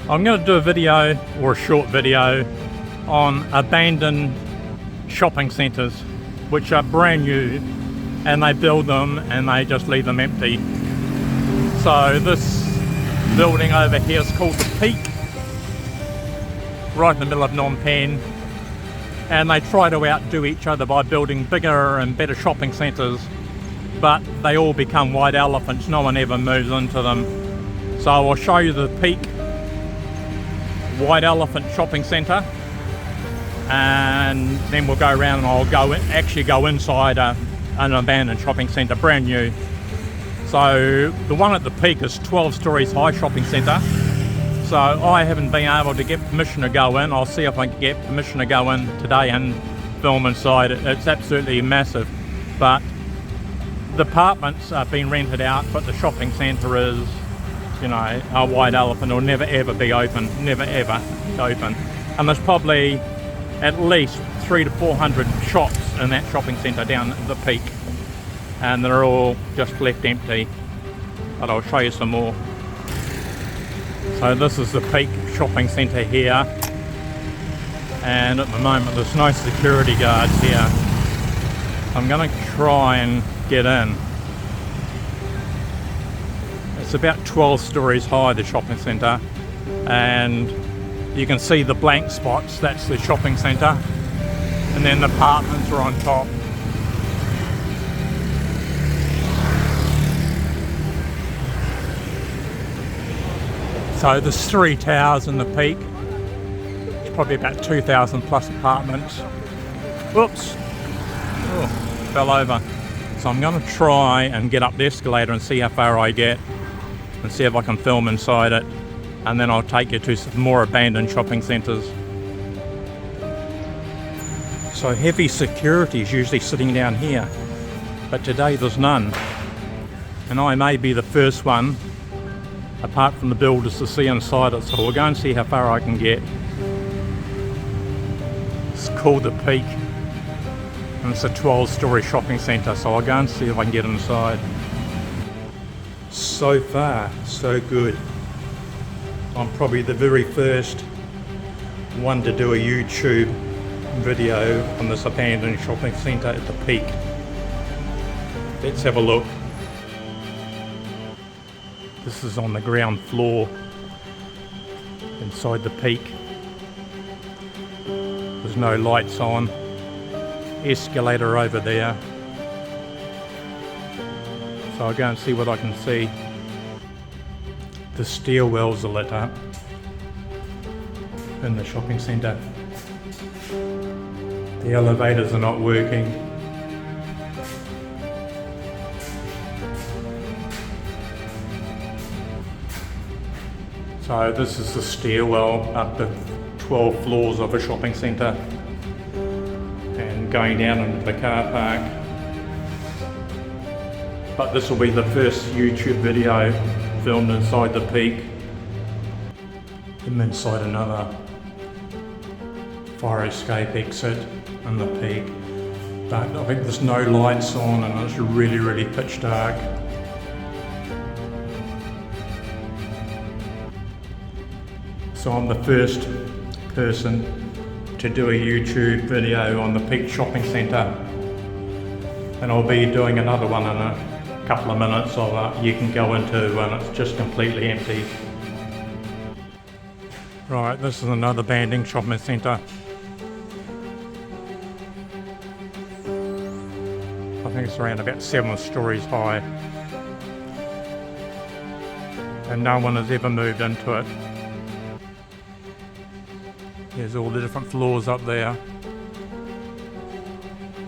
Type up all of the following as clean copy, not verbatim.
I'm going to do a video, or a short video, on abandoned shopping centres which are brand new, and they build them and they just leave them empty. So this building over here is called the Peak, right in the middle of Phnom Penh, and they try to outdo each other by building bigger and better shopping centres, but they all become white elephants. No one ever moves into them. So I'll show you the Peak White Elephant Shopping Centre, and then we'll go around and I'll actually go inside an abandoned shopping centre, brand new. So the one at the Peak is 12 stories high shopping centre. So I haven't been able to get permission to go in. I'll see if I can get permission to go in today and film inside. It's absolutely massive, but the apartments are being rented out, but the shopping centre is, you know, a white elephant. It'll never ever be open, never ever open. And there's probably at least 300 to 400 shops in that shopping centre down at the Peak, and they're all just left empty. But I'll show you some more. So this is the Peak shopping centre here, and at the moment there's no security guards here. I'm going to try and get in. It's about 12 stories high, the shopping centre, and you can see the blank spots, that's the shopping centre, and then the apartments are on top. So there's 3 towers in the Peak. It's probably about 2,000 plus apartments. Whoops! Oh, fell over. So I'm going to try and get up the escalator and see how far I get, and see if I can film inside it, and then I'll take you to some more abandoned shopping centres. So heavy security is usually sitting down here, but today there's none. And I may be the first one, apart from the builders, to see inside it, so we'll go and see how far I can get. It's called the Peak, and it's a 12-story shopping centre, so I'll go and see if I can get inside. So far, so good. I'm probably the very first one to do a YouTube video on this abandoned shopping centre at the Peak. Let's have a look. This is on the ground floor inside the Peak. There's no lights on. Escalator over there. So I'll go and see what I can see. The stairwells are lit up in the shopping centre. The elevators are not working. So this is the stairwell up the 12 floors of a shopping centre, and going down into the car park. But this will be the first YouTube video filmed inside the Peak. I'm inside another fire escape exit in the Peak, but I think there's no lights on and it's really, really pitch dark. So I'm the first person to do a YouTube video on the Peak Shopping Centre, and I'll be doing another one in a couple of minutes you can go into when it's just completely empty. Right, this is another abandoned shopping centre. I think it's around about 7 stories high, and no one has ever moved into it. There's all the different floors up there,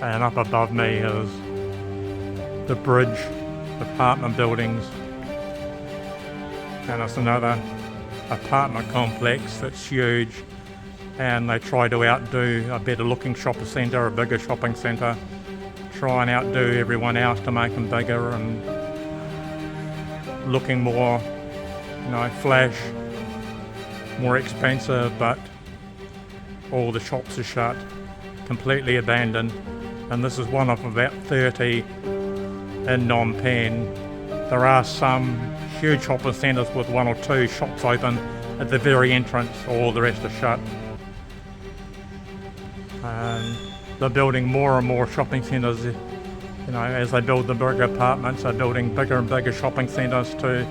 and up above me is the bridge, apartment buildings, and it's another apartment complex that's huge, and they try to outdo a better looking shopping centre, a bigger shopping centre, try and outdo everyone else to make them bigger and looking more, you know, flash, more expensive, but all the shops are shut, completely abandoned. And this is one of about 30 in Phnom Penh. There are some huge shopping centres with 1 or 2 shops open, at the very entrance. All the rest are shut. They're building more and more shopping centres. You know, as they build the bigger apartments, they're building bigger and bigger shopping centres to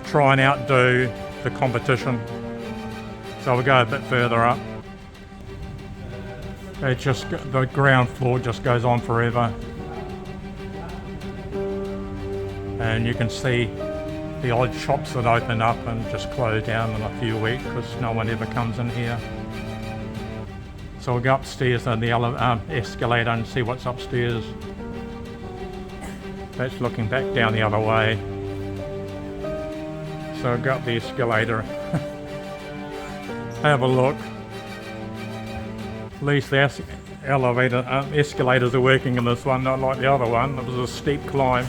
try and outdo the competition. So we'll go a bit further up. The ground floor just goes on forever. And you can see the odd shops that open up and just close down in a few weeks because no one ever comes in here. So we'll go upstairs on the escalator and see what's upstairs. That's looking back down the other way. So we'll go up the escalator. Have a look. At least the escalators are working in this one, not like the other one. It was a steep climb.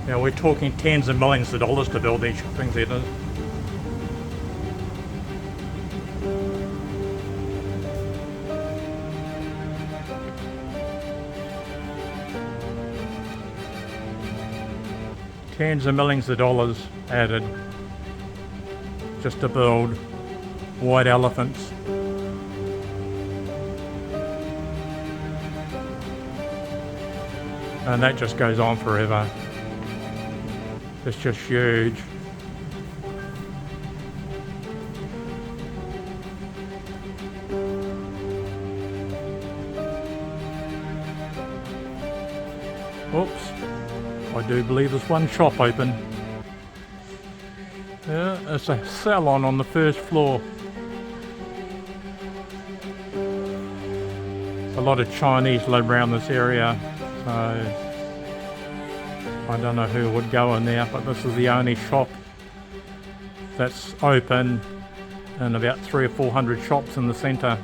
Now we're talking tens of millions of dollars to build these shopping centres. Tens of millions of dollars added just to build white elephants. And that just goes on forever. It's just huge. Oops, I do believe there's one shop open. Yeah, it's a salon on the first floor. A lot of Chinese live around this area, so I don't know who would go in there, but this is the only shop that's open in about 300 or 400 shops in the centre.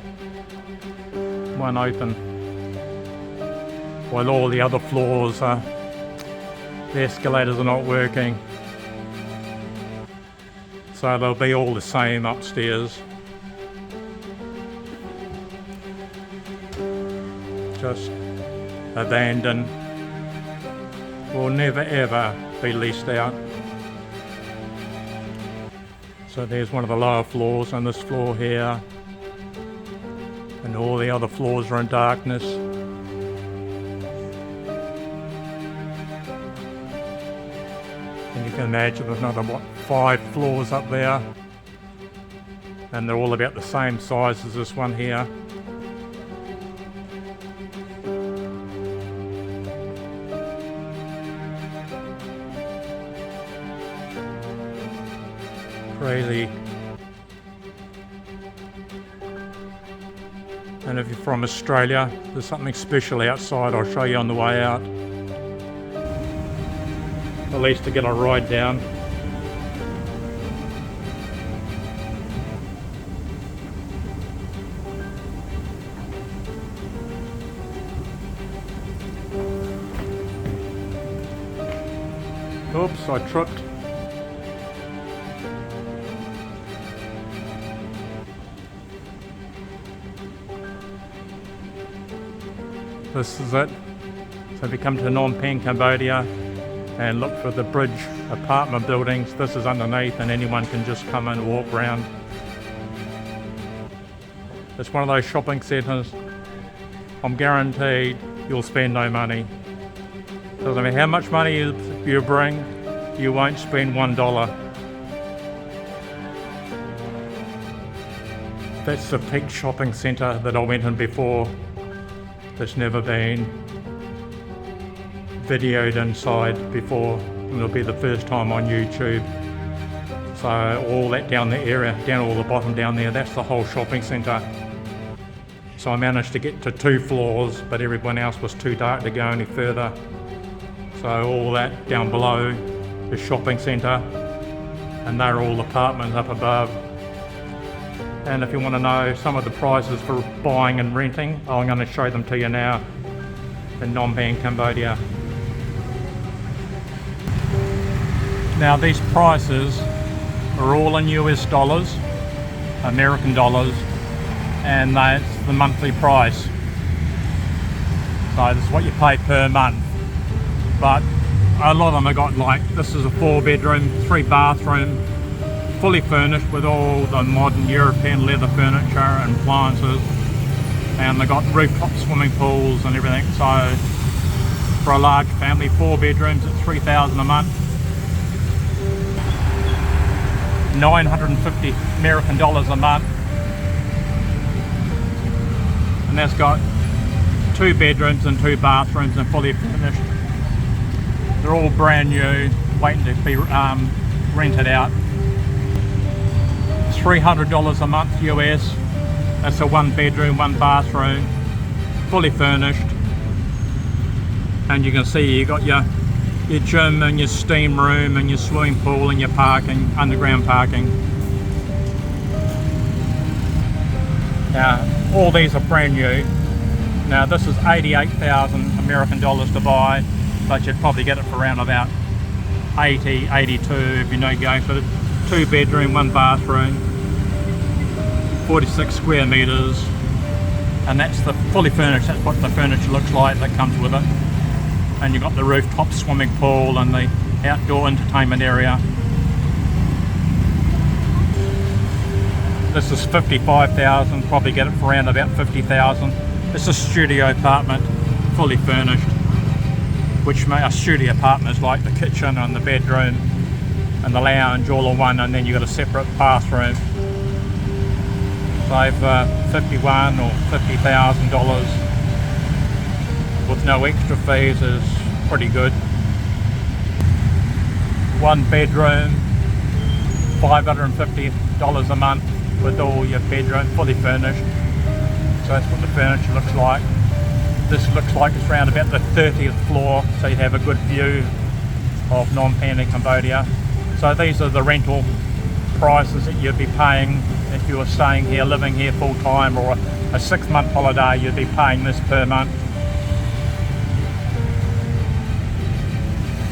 One open. While all the other floors the escalators are not working. So they'll be all the same upstairs. Just abandoned. Will never ever be leased out. So there's one of the lower floors on this floor here, and all the other floors are in darkness. And you can imagine there's another 5 floors up there, and they're all about the same size as this one here. Crazy. And if you're from Australia, there's something special outside. I'll show you on the way out. At least to get a ride down. Oops, I tripped. This is it. So if you come to Phnom Penh Cambodia and look for the bridge apartment buildings, this is underneath and anyone can just come and walk around. It's one of those shopping centres. I'm guaranteed you'll spend no money. Doesn't matter how much money you bring, you won't spend $1. That's the peak shopping centre that I went in before. That's never been videoed inside before, and it'll be the first time on YouTube. So all that down the area, down all the bottom down there, that's the whole shopping centre. So I managed to get to 2 floors, but everyone else was too dark to go any further. So all that down below is shopping centre, and they're all apartments up above. And if you want to know some of the prices for buying and renting, I'm going to show them to you now in Phnom Penh, Cambodia. Now these prices are all in US dollars, American dollars, and that's the monthly price. So this is what you pay per month. But a lot of them have got, like, this is a 4-bedroom, 3-bathroom, fully furnished with all the modern European leather furniture and appliances, and they've got rooftop swimming pools and everything. So for a large family, 4 bedrooms at $3,000 a month, 950 American dollars a month. And that's got 2 bedrooms and 2 bathrooms and fully furnished. They're all brand new, waiting to be rented out. $300 a month US. That's a 1-bedroom, 1-bathroom, fully furnished. And you can see you got your gym and your steam room and your swimming pool and your parking, underground parking. Now all these are brand new. Now this is 88,000 American dollars to buy, but you'd probably get it for around about 80, 82 if you know going for the 2-bedroom, 1-bathroom, 46 square meters, and that's the fully furnished. That's what the furniture looks like that comes with it. And you've got the rooftop swimming pool and the outdoor entertainment area. This is 55,000, probably get it for around about 50,000. It's a studio apartment, fully furnished, which a studio apartment is like the kitchen and the bedroom and the lounge all in one, and then you've got a separate bathroom. So for $51,000 or $50,000 with no extra fees is pretty good. 1 bedroom, $550 a month with all your bedroom fully furnished. So that's what the furniture looks like. This looks like it's around about the 30th floor, so you have a good view of Phnom Penh Cambodia. So these are the rental prices that you'd be paying if you were staying here, living here full time, or a 6-month holiday. You'd be paying this per month.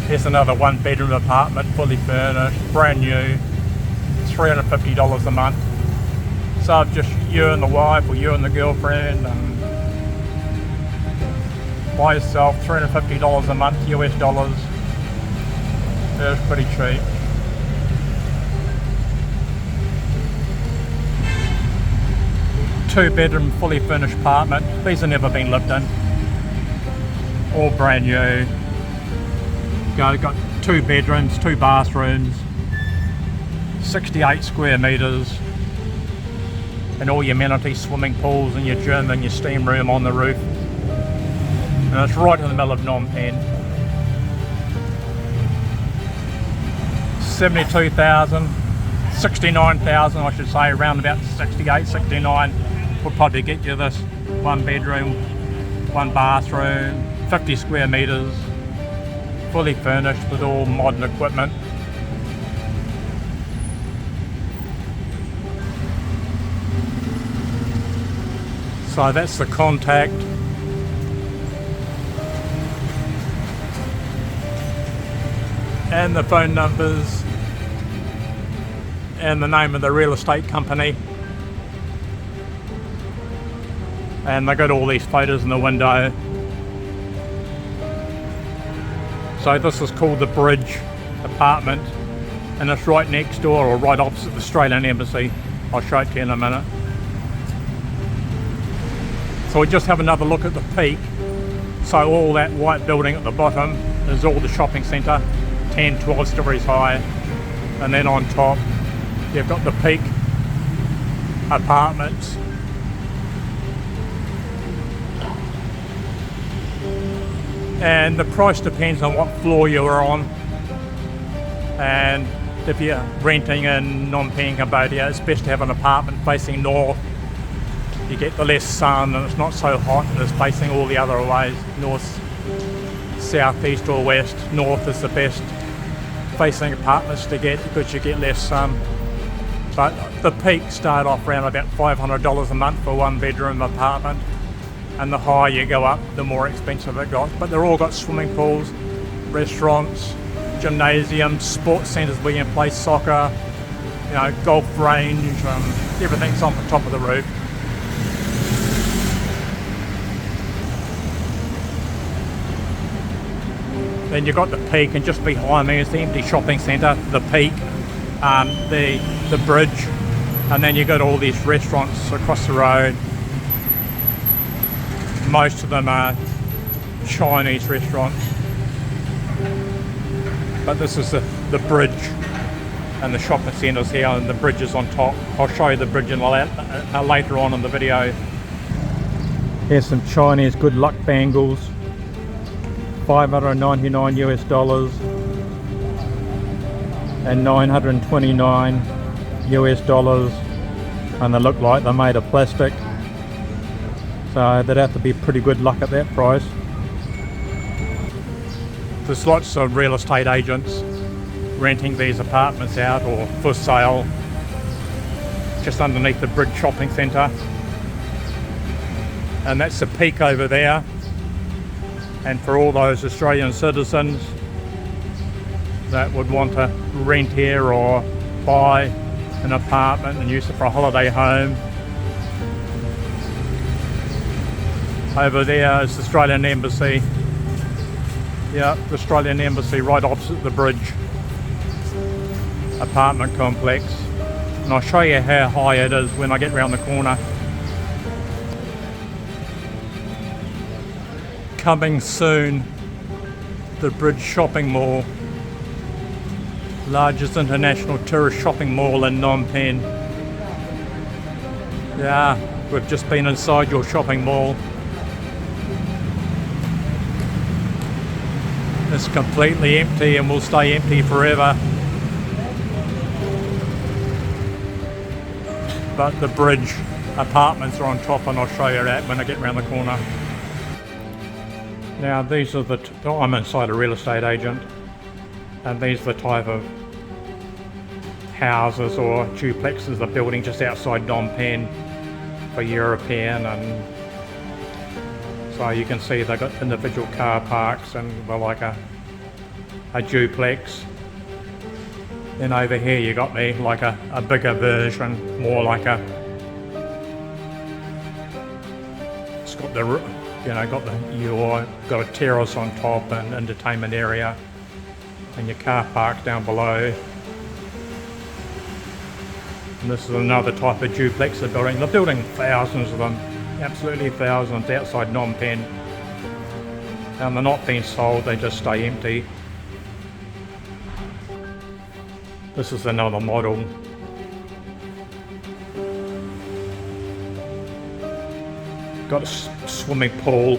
Here's another 1-bedroom apartment, fully furnished, brand new, $350 a month. So just you and the wife, or you and the girlfriend, by yourself, $350 a month, US dollars. It's pretty cheap. Two-bedroom, fully furnished apartment. These have never been lived in. All brand new. Got 2 bedrooms, 2 bathrooms, 68 square meters, and all your amenities, swimming pools and your gym and your steam room on the roof. And it's right in the middle of Phnom Penh. 72,000, 69,000 I should say, around about 68, 69 would probably get you this 1 bedroom, 1 bathroom, 50 square meters, fully furnished with all modern equipment. So that's the contact. And the phone numbers and the name of the real estate company. And they got all these photos in the window. So this is called the Bridge apartment, and it's right next door, or right opposite the Australian Embassy. I'll show it to you in a minute. So we just have another look at the peak. So all that white building at the bottom is all the shopping centre, 10, 12 stories high, and then on top you've got the peak apartments. And the price depends on what floor you are on, and if you're renting in Phnom Penh Cambodia, it's best to have an apartment facing north. You get the less sun and it's not so hot, and it's facing all the other ways, north, south, east or west. North is the best facing apartments to get because you get less sun. But the peaks start off around about $500 a month for 1 bedroom apartment, and the higher you go up, the more expensive it got. But they're all got swimming pools, restaurants, gymnasiums, sports centres where you can play soccer, you know, golf range, everything's on the top of the roof. Then you've got the Peak, and just behind me is the empty shopping centre, the Peak, the bridge, and then you've got all these restaurants across the road. Most of them are Chinese restaurants. But this is the bridge and the shopping centres here, and the bridge is on top. I'll show you the bridge later on in the video. Here's some Chinese good luck bangles, $599 US and $929 US, and they look like they're made of plastic, so they'd have to be pretty good luck at that price. There's lots of real estate agents renting these apartments out or for sale just underneath the Bridge Shopping Centre, and that's the Peak over there. And for all those Australian citizens that would want to rent here or buy an apartment and use it for a holiday home, over there is the Australian Embassy. Yeah, the Australian Embassy right opposite the bridge apartment complex, and I'll show you how high it is when I get round the corner. Coming soon, the Bridge Shopping Mall, largest international tourist shopping mall in Phnom Penh. Yeah, we've just been inside your shopping mall. It's completely empty and will stay empty forever. But the Bridge apartments are on top, and I'll show you that when I get around the corner. Now these are I'm inside a real estate agent, and these are the type of houses or duplexes they're building just outside Phnom Penh for European, and so you can see they've got individual car parks and they're like a duplex. Then over here you got me like a bigger version, more like it's got the, you know, got a terrace on top and entertainment area, and your car park down below. And this is another type of duplex they're building. They're building thousands of them, absolutely thousands outside Phnom Penh. And they're not being sold, they just stay empty. This is another model. Got a swimming pool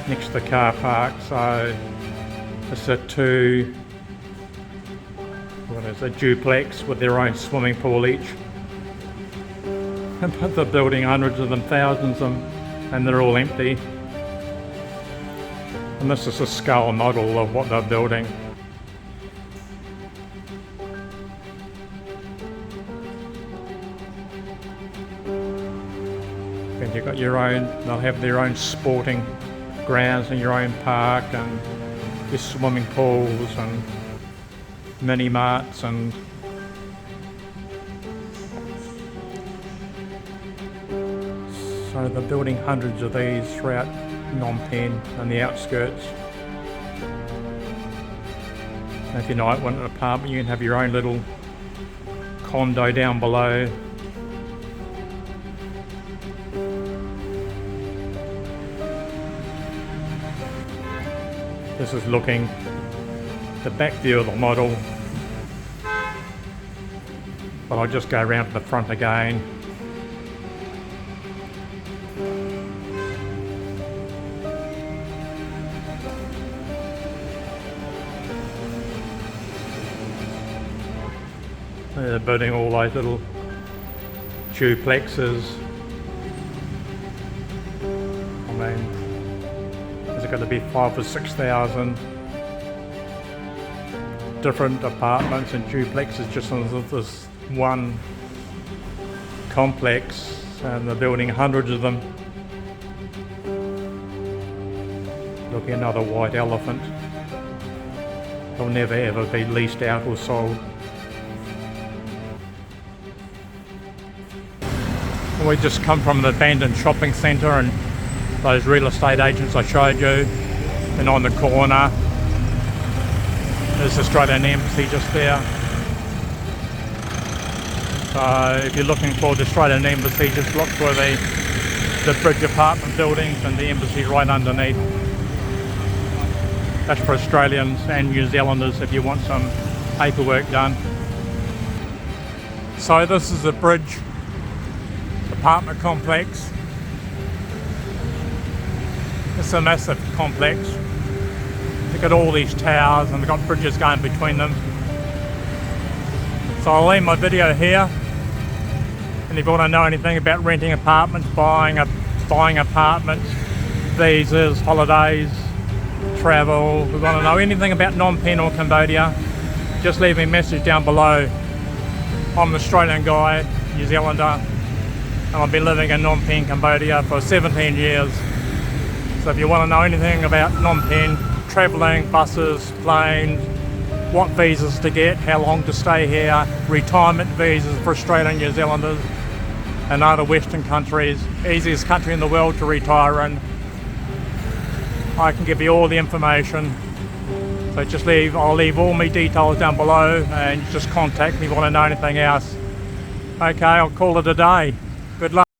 next to the car park, so it's a duplex with their own swimming pool each. And they're building hundreds of them, thousands of them, and they're all empty. And this is a scale model of what they're building. And you've got your own, they'll have their own sporting grounds and your own park and your swimming pools and mini marts, and so they're building hundreds of these throughout Phnom Penh and the outskirts. And if you might want an apartment, you can have your own little condo down below. This is looking the back view of the model, but I'll just go around to the front again. They're building all those little duplexes. I mean, there's going to be 5,000 or 6,000 different apartments and duplexes just in this one complex, and they're building hundreds of them. Look, another white elephant. They'll never ever be leased out or sold. We just come from the abandoned shopping centre and those real estate agents I showed you, and on the corner There's the Australian Embassy just there. So if you're looking for the Australian Embassy, just look for the bridge apartment buildings and the embassy right underneath. That's for Australians and New Zealanders if you want some paperwork done. So this is the bridge apartment complex. It's a massive complex. Look at all these towers and they've got bridges going between them. So I'll leave my video here. And if you want to know anything about renting apartments, buying apartments, visas, holidays, travel, if you want to know anything about Phnom Penh or Cambodia, just leave me a message down below. I'm an Australian guy, New Zealander, and I've been living in Phnom Penh, Cambodia for 17 years. So if you want to know anything about Phnom Penh, travelling, buses, planes, what visas to get, how long to stay here, retirement visas for Australian New Zealanders and other Western countries, easiest country in the world to retire in. I can give you all the information. So just I'll leave all my details down below and just contact me if you want to know anything else. Okay, I'll call it a day. Good luck.